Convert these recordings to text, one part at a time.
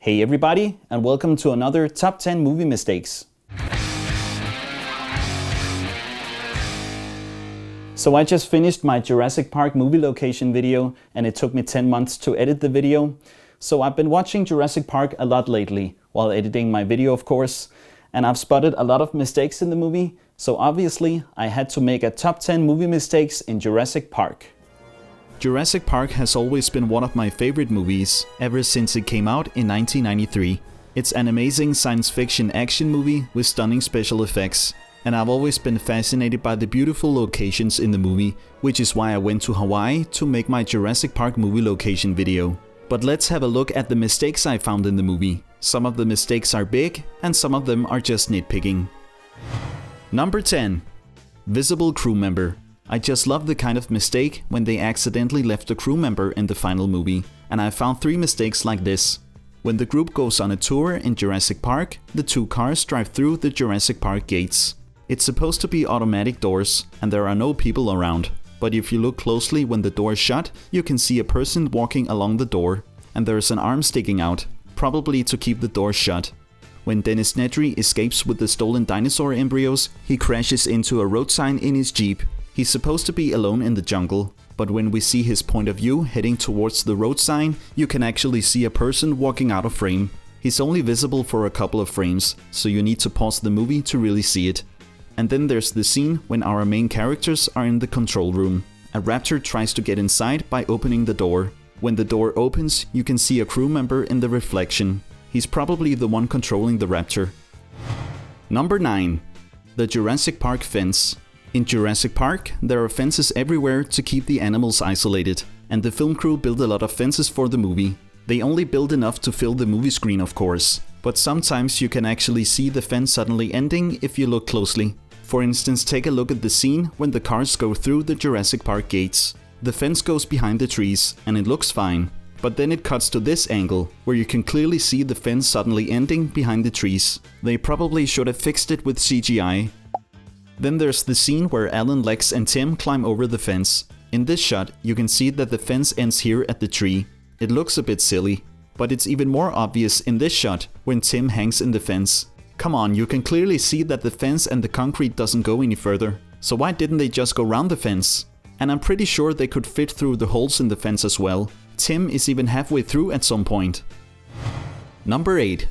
Hey everybody, and welcome to another Top 10 Movie Mistakes. So I just finished my Jurassic Park movie location video, and it took me 10 months to edit the video. So I've been watching Jurassic Park a lot lately, while editing my video of course, and I've spotted a lot of mistakes in the movie, so obviously I had to make a top 10 movie mistakes in Jurassic Park. Jurassic Park has always been one of my favorite movies, ever since it came out in 1993. It's an amazing science fiction action movie with stunning special effects, and I've always been fascinated by the beautiful locations in the movie, which is why I went to Hawaii to make my Jurassic Park movie location video. But let's have a look at the mistakes I found in the movie. Some of the mistakes are big, and some of them are just nitpicking. Number 10. Visible crew member. I just love the kind of mistake when they accidentally left a crew member in the final movie, and I found 3 mistakes like this. When the group goes on a tour in Jurassic Park, the 2 cars drive through the Jurassic Park gates. It's supposed to be automatic doors, and there are no people around. But if you look closely when the door is shut, you can see a person walking along the door, and there is an arm sticking out, probably to keep the door shut. When Dennis Nedry escapes with the stolen dinosaur embryos, he crashes into a road sign in his Jeep. He's supposed to be alone in the jungle, but when we see his point of view heading towards the road sign, you can actually see a person walking out of frame. He's only visible for a couple of frames, so you need to pause the movie to really see it. And then there's the scene when our main characters are in the control room. A raptor tries to get inside by opening the door. When the door opens, you can see a crew member in the reflection. He's probably the one controlling the raptor. Number 9. The Jurassic Park fence. In Jurassic Park, there are fences everywhere to keep the animals isolated, and the film crew built a lot of fences for the movie. They only build enough to fill the movie screen of course, but sometimes you can actually see the fence suddenly ending if you look closely. For instance, take a look at the scene when the cars go through the Jurassic Park gates. The fence goes behind the trees, and it looks fine. But then it cuts to this angle, where you can clearly see the fence suddenly ending behind the trees. They probably should have fixed it with CGI. Then there's the scene where Alan, Lex and Tim climb over the fence. In this shot, you can see that the fence ends here at the tree. It looks a bit silly, but it's even more obvious in this shot when Tim hangs in the fence. Come on, you can clearly see that the fence and the concrete doesn't go any further. So why didn't they just go round the fence? And I'm pretty sure they could fit through the holes in the fence as well. Tim is even halfway through at some point. Number 8.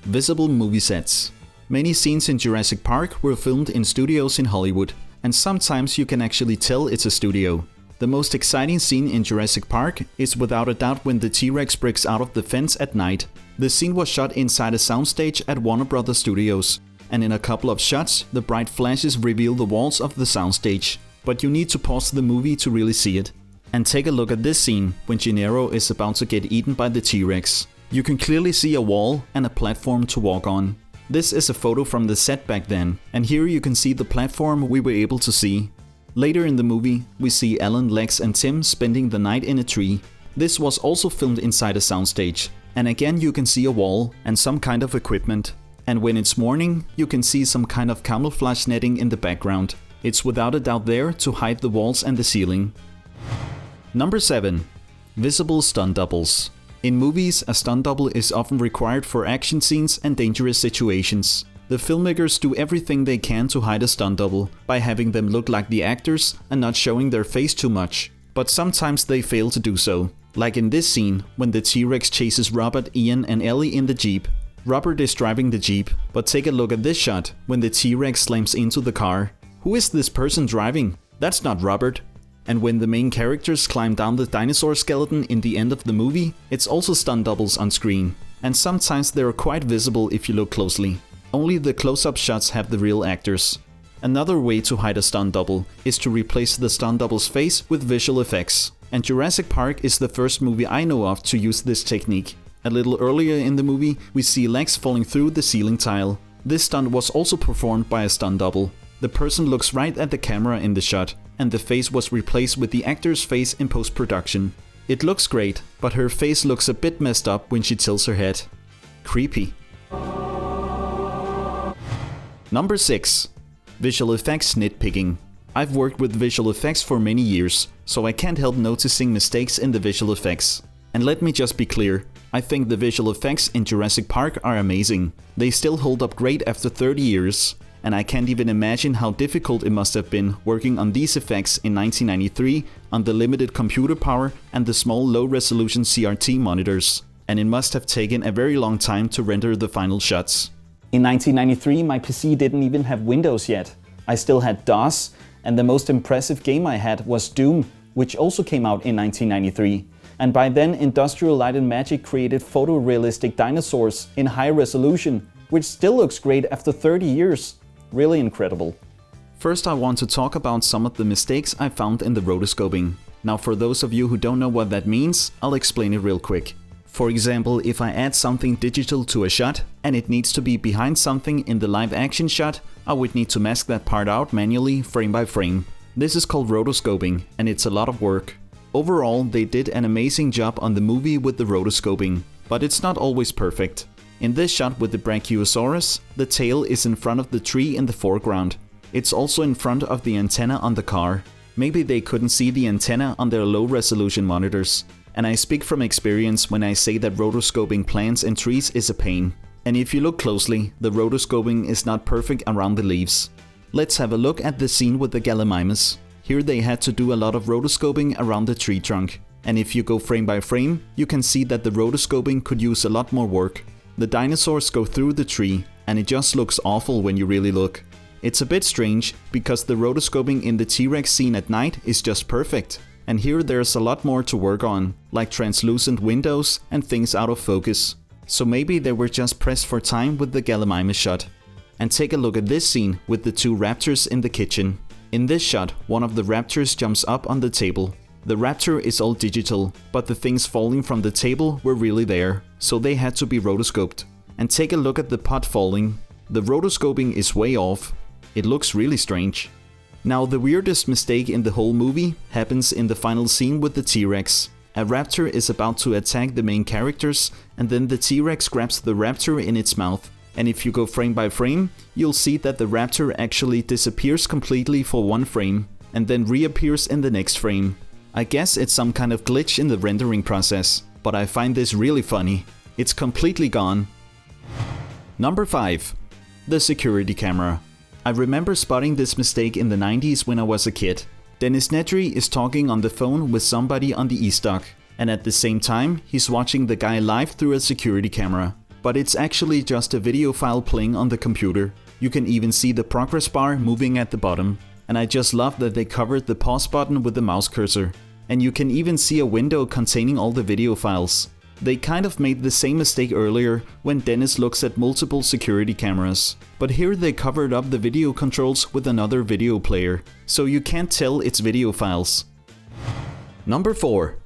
Visible movie sets. Many scenes in Jurassic Park were filmed in studios in Hollywood, and sometimes you can actually tell it's a studio. The most exciting scene in Jurassic Park is without a doubt when the T-Rex breaks out of the fence at night. The scene was shot inside a soundstage at Warner Bros. Studios, and in a couple of shots, the bright flashes reveal the walls of the soundstage. But you need to pause the movie to really see it. And take a look at this scene when Gennaro is about to get eaten by the T-Rex. You can clearly see a wall and a platform to walk on. This is a photo from the set back then, and here you can see the platform we were able to see. Later in the movie, we see Alan, Lex and Tim spending the night in a tree. This was also filmed inside a soundstage, and again you can see a wall and some kind of equipment. And when it's morning, you can see some kind of camouflage netting in the background. It's without a doubt there to hide the walls and the ceiling. Number 7. Visible stunt doubles. In movies, a stunt double is often required for action scenes and dangerous situations. The filmmakers do everything they can to hide a stunt double, by having them look like the actors and not showing their face too much. But sometimes they fail to do so. Like in this scene, when the T-Rex chases Robert, Ian and Ellie in the Jeep. Robert is driving the Jeep, but take a look at this shot, when the T-Rex slams into the car. Who is this person driving? That's not Robert. And when the main characters climb down the dinosaur skeleton in the end of the movie, it's also stunt doubles on screen. And sometimes they are quite visible if you look closely. Only the close-up shots have the real actors. Another way to hide a stunt double is to replace the stunt double's face with visual effects. And Jurassic Park is the first movie I know of to use this technique. A little earlier in the movie, we see Lex falling through the ceiling tile. This stunt was also performed by a stunt double. The person looks right at the camera in the shot, and the face was replaced with the actor's face in post-production. It looks great, but her face looks a bit messed up when she tilts her head. Creepy. Number 6. Visual effects nitpicking. I've worked with visual effects for many years, so I can't help noticing mistakes in the visual effects. And let me just be clear, I think the visual effects in Jurassic Park are amazing. They still hold up great after 30 years. And I can't even imagine how difficult it must have been working on these effects in 1993 on the limited computer power and the small low-resolution CRT monitors. And it must have taken a very long time to render the final shots. In 1993, my PC didn't even have Windows yet. I still had DOS, and the most impressive game I had was Doom, which also came out in 1993. And by then, Industrial Light and Magic created photorealistic dinosaurs in high resolution, which still looks great after 30 years. Really incredible. First, I want to talk about some of the mistakes I found in the rotoscoping. Now, for those of you who don't know what that means, I'll explain it real quick. For example, if I add something digital to a shot and it needs to be behind something in the live action shot, I would need to mask that part out manually frame by frame. This is called rotoscoping, and it's a lot of work. Overall, they did an amazing job on the movie with the rotoscoping, but it's not always perfect. In this shot with the Brachiosaurus, the tail is in front of the tree in the foreground. It's also in front of the antenna on the car. Maybe they couldn't see the antenna on their low-resolution monitors. And I speak from experience when I say that rotoscoping plants and trees is a pain. And if you look closely, the rotoscoping is not perfect around the leaves. Let's have a look at the scene with the Gallimimus. Here they had to do a lot of rotoscoping around the tree trunk. And if you go frame by frame, you can see that the rotoscoping could use a lot more work. The dinosaurs go through the tree, and it just looks awful when you really look. It's a bit strange, because the rotoscoping in the T-Rex scene at night is just perfect. And here there's a lot more to work on, like translucent windows and things out of focus. So maybe they were just pressed for time with the Gallimimus shot. And take a look at this scene with the two raptors in the kitchen. In this shot, one of the raptors jumps up on the table. The raptor is all digital, but the things falling from the table were really there, so they had to be rotoscoped. And take a look at the pot falling. The rotoscoping is way off. It looks really strange. Now, the weirdest mistake in the whole movie happens in the final scene with the T-Rex. A raptor is about to attack the main characters, and then the T-Rex grabs the raptor in its mouth. And if you go frame by frame, you'll see that the raptor actually disappears completely for one frame, and then reappears in the next frame. I guess it's some kind of glitch in the rendering process, but I find this really funny. It's completely gone. Number 5. The security camera. I remember spotting this mistake in the 90s when I was a kid. Dennis Nedry is talking on the phone with somebody on the e-stock, and at the same time he's watching the guy live through a security camera. But it's actually just a video file playing on the computer. You can even see the progress bar moving at the bottom. And I just love that they covered the pause button with the mouse cursor. And you can even see a window containing all the video files. They kind of made the same mistake earlier when Dennis looks at multiple security cameras. But here they covered up the video controls with another video player, so you can't tell it's video files. Number 4.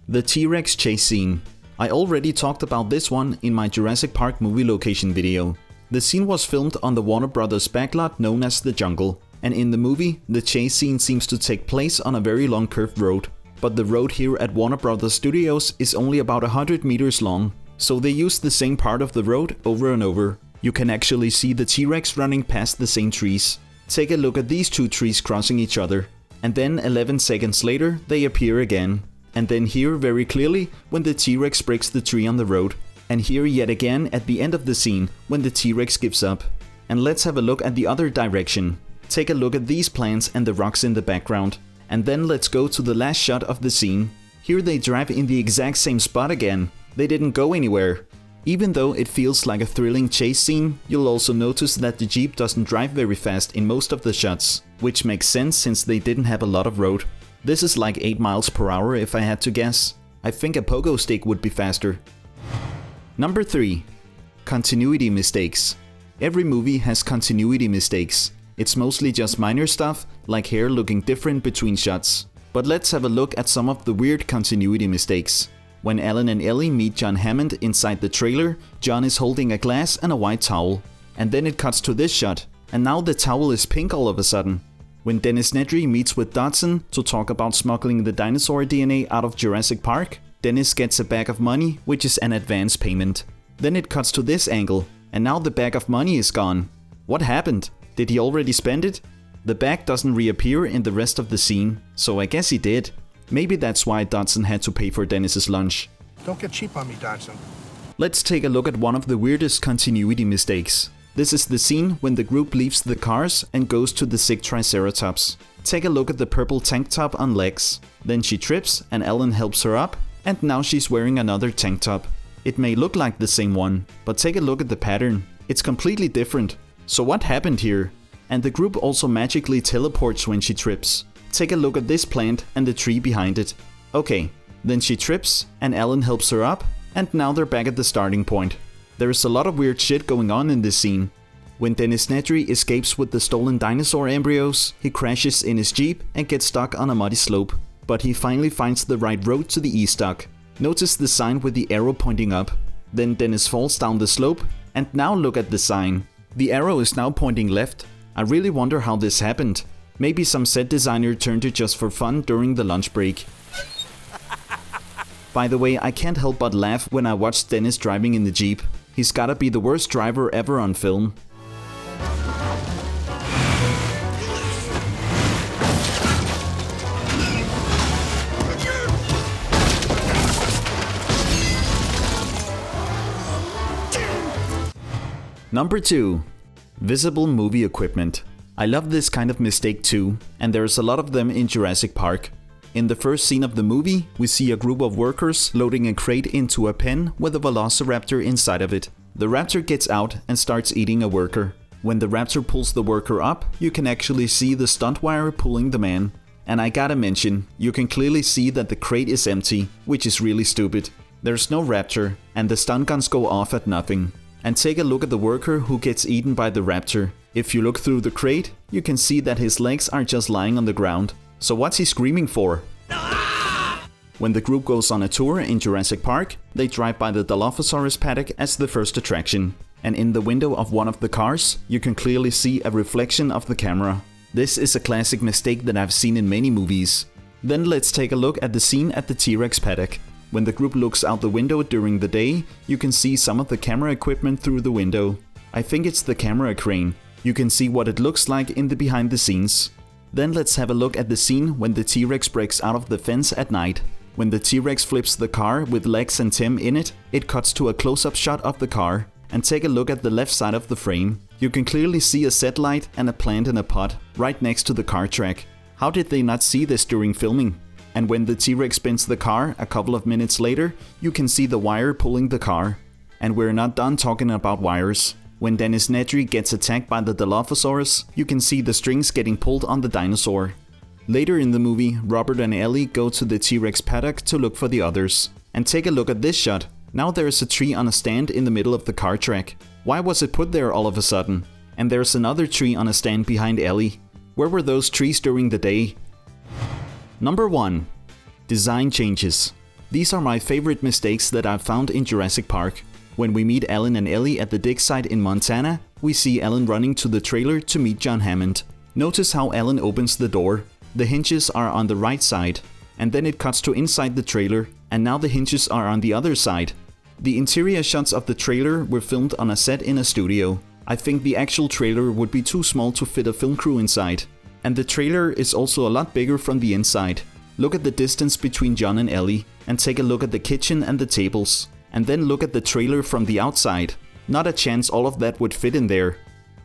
The T-Rex chase scene. I already talked about this one in my Jurassic Park movie location video. The scene was filmed on the Warner Brothers backlot known as the Jungle. And in the movie, the chase scene seems to take place on a very long curved road. But the road here at Warner Brothers Studios is only about 100 meters long, so they use the same part of the road over and over. You can actually see the T-Rex running past the same trees. Take a look at these two trees crossing each other, and then 11 seconds later they appear again. And then here very clearly when the T-Rex breaks the tree on the road. And here yet again at the end of the scene when the T-Rex gives up. And let's have a look at the other direction. Take a look at these plants and the rocks in the background. And then let's go to the last shot of the scene. Here they drive in the exact same spot again. They didn't go anywhere. Even though it feels like a thrilling chase scene, you'll also notice that the Jeep doesn't drive very fast in most of the shots, which makes sense since they didn't have a lot of road. This is like 8 miles per hour if I had to guess. I think a pogo stick would be faster. Number 3. Continuity mistakes. Every movie has continuity mistakes. It's mostly just minor stuff, like hair looking different between shots. But let's have a look at some of the weird continuity mistakes. When Alan and Ellie meet John Hammond inside the trailer, John is holding a glass and a white towel. And then it cuts to this shot, and now the towel is pink all of a sudden. When Dennis Nedry meets with Dodson to talk about smuggling the dinosaur DNA out of Jurassic Park, Dennis gets a bag of money, which is an advance payment. Then it cuts to this angle, and now the bag of money is gone. What happened? Did he already spend it? The bag doesn't reappear in the rest of the scene, so I guess he did. Maybe that's why Dodson had to pay for Dennis's lunch. Don't get cheap on me, Dodson. Let's take a look at one of the weirdest continuity mistakes. This is the scene when the group leaves the cars and goes to the sick Triceratops. Take a look at the purple tank top on Lex. Then she trips and Ellen helps her up, and now she's wearing another tank top. It may look like the same one, but take a look at the pattern. It's completely different. So what happened here? And the group also magically teleports when she trips. Take a look at this plant and the tree behind it. Okay, then she trips and Ellen helps her up, and now they're back at the starting point. There is a lot of weird shit going on in this scene. When Dennis Nedry escapes with the stolen dinosaur embryos, he crashes in his jeep and gets stuck on a muddy slope. But he finally finds the right road to the E-Stock. Notice the sign with the arrow pointing up. Then Dennis falls down the slope, and now look at the sign. The arrow is now pointing left. I really wonder how this happened. Maybe some set designer turned it just for fun during the lunch break. By the way, I can't help but laugh when I watch Dennis driving in the Jeep. He's gotta be the worst driver ever on film. Number 2. Visible movie equipment. I love this kind of mistake too, and there's a lot of them in Jurassic Park. In the first scene of the movie, we see a group of workers loading a crate into a pen with a velociraptor inside of it. The raptor gets out and starts eating a worker. When the raptor pulls the worker up, you can actually see the stunt wire pulling the man. And I gotta mention, you can clearly see that the crate is empty, which is really stupid. There's no raptor, and the stun guns go off at nothing. And take a look at the worker who gets eaten by the raptor. If you look through the crate, you can see that his legs are just lying on the ground. So what's he screaming for? When the group goes on a tour in Jurassic Park, they drive by the Dilophosaurus paddock as the first attraction. And in the window of one of the cars, you can clearly see a reflection of the camera. This is a classic mistake that I've seen in many movies. Then let's take a look at the scene at the T-Rex paddock. When the group looks out the window during the day, you can see some of the camera equipment through the window. I think it's the camera crane. You can see what it looks like in the behind the scenes. Then let's have a look at the scene when the T-Rex breaks out of the fence at night. When the T-Rex flips the car with Lex and Tim in it, it cuts to a close-up shot of the car. And take a look at the left side of the frame. You can clearly see a set light and a plant in a pot right next to the car track. How did they not see this during filming? And when the T-Rex spins the car a couple of minutes later, you can see the wire pulling the car. And we're not done talking about wires. When Dennis Nedry gets attacked by the Dilophosaurus, you can see the strings getting pulled on the dinosaur. Later in the movie, Robert and Ellie go to the T-Rex paddock to look for the others. And take a look at this shot. Now there's a tree on a stand in the middle of the car track. Why was it put there all of a sudden? And there's another tree on a stand behind Ellie. Where were those trees during the day? Number 1. Design changes. These are my favorite mistakes that I've found in Jurassic Park. When we meet Ellen and Ellie at the dig site in Montana, we see Ellen running to the trailer to meet John Hammond. Notice how Ellen opens the door. The hinges are on the right side, and then it cuts to inside the trailer, and now the hinges are on the other side. The interior shots of the trailer were filmed on a set in a studio. I think the actual trailer would be too small to fit a film crew inside. And the trailer is also a lot bigger from the inside. Look at the distance between John and Ellie, and take a look at the kitchen and the tables. And then look at the trailer from the outside. Not a chance all of that would fit in there.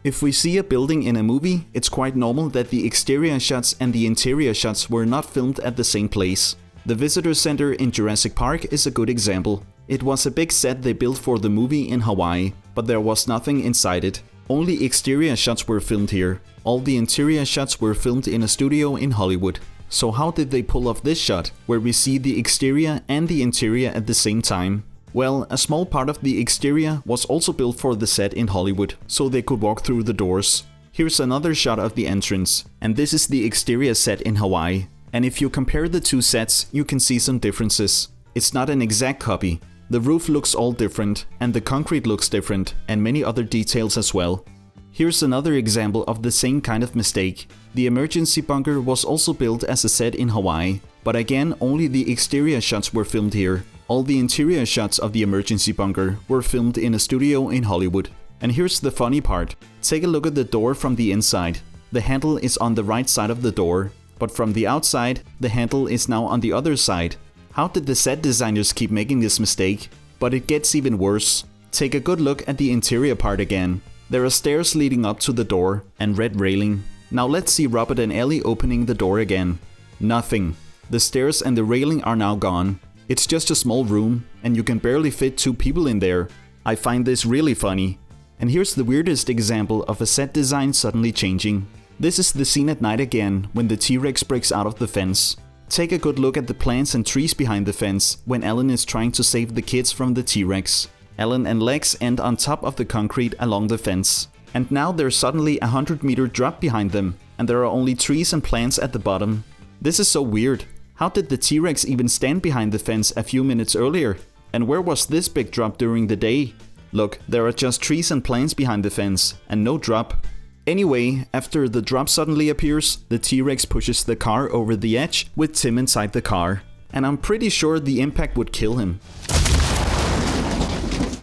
If we see a building in a movie, it's quite normal that the exterior shots and the interior shots were not filmed at the same place. The visitor center in Jurassic Park is a good example. It was a big set they built for the movie in Hawaii, but there was nothing inside it. Only exterior shots were filmed here. All the interior shots were filmed in a studio in Hollywood. So how did they pull off this shot, where we see the exterior and the interior at the same time? Well, a small part of the exterior was also built for the set in Hollywood, so they could walk through the doors. Here's another shot of the entrance, and this is the exterior set in Hawaii. And if you compare the two sets, you can see some differences. It's not an exact copy. The roof looks all different, and the concrete looks different, and many other details as well. Here's another example of the same kind of mistake. The emergency bunker was also built as a set in Hawaii, but again only the exterior shots were filmed here. All the interior shots of the emergency bunker were filmed in a studio in Hollywood. And here's the funny part. Take a look at the door from the inside. The handle is on the right side of the door, but from the outside, the handle is now on the other side. How did the set designers keep making this mistake? But it gets even worse. Take a good look at the interior part again. There are stairs leading up to the door and red railing. Now let's see Robert and Ellie opening the door again. Nothing. The stairs and the railing are now gone. It's just a small room and you can barely fit 2 people in there. I find this really funny. And here's the weirdest example of a set design suddenly changing. This is the scene at night again when the T-Rex breaks out of the fence. Take a good look at the plants and trees behind the fence when Ellen is trying to save the kids from the T-Rex. Ellen and Lex end on top of the concrete along the fence. And now there's suddenly a 100-meter drop behind them, and there are only trees and plants at the bottom. This is so weird. How did the T-Rex even stand behind the fence a few minutes earlier? And where was this big drop during the day? Look, there are just trees and plants behind the fence, and no drop. Anyway, after the drop suddenly appears, the T-Rex pushes the car over the edge with Tim inside the car. And I'm pretty sure the impact would kill him.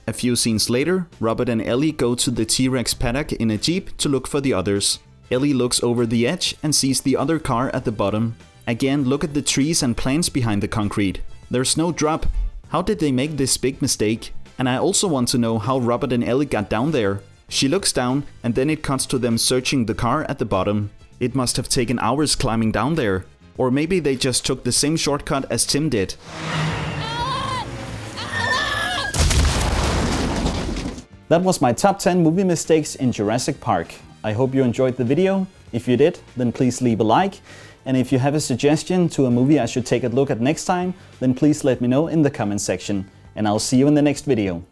A few scenes later, Robert and Ellie go to the T-Rex paddock in a jeep to look for the others. Ellie looks over the edge and sees the other car at the bottom. Again, look at the trees and plants behind the concrete. There's no drop. How did they make this big mistake? And I also want to know how Robert and Ellie got down there. She looks down and then it cuts to them searching the car at the bottom. It must have taken hours climbing down there. Or maybe they just took the same shortcut as Tim did. That was my top 10 movie mistakes in Jurassic Park. I hope you enjoyed the video. If you did, then please leave a like. And if you have a suggestion to a movie I should take a look at next time, then please let me know in the comment section. And I'll see you in the next video.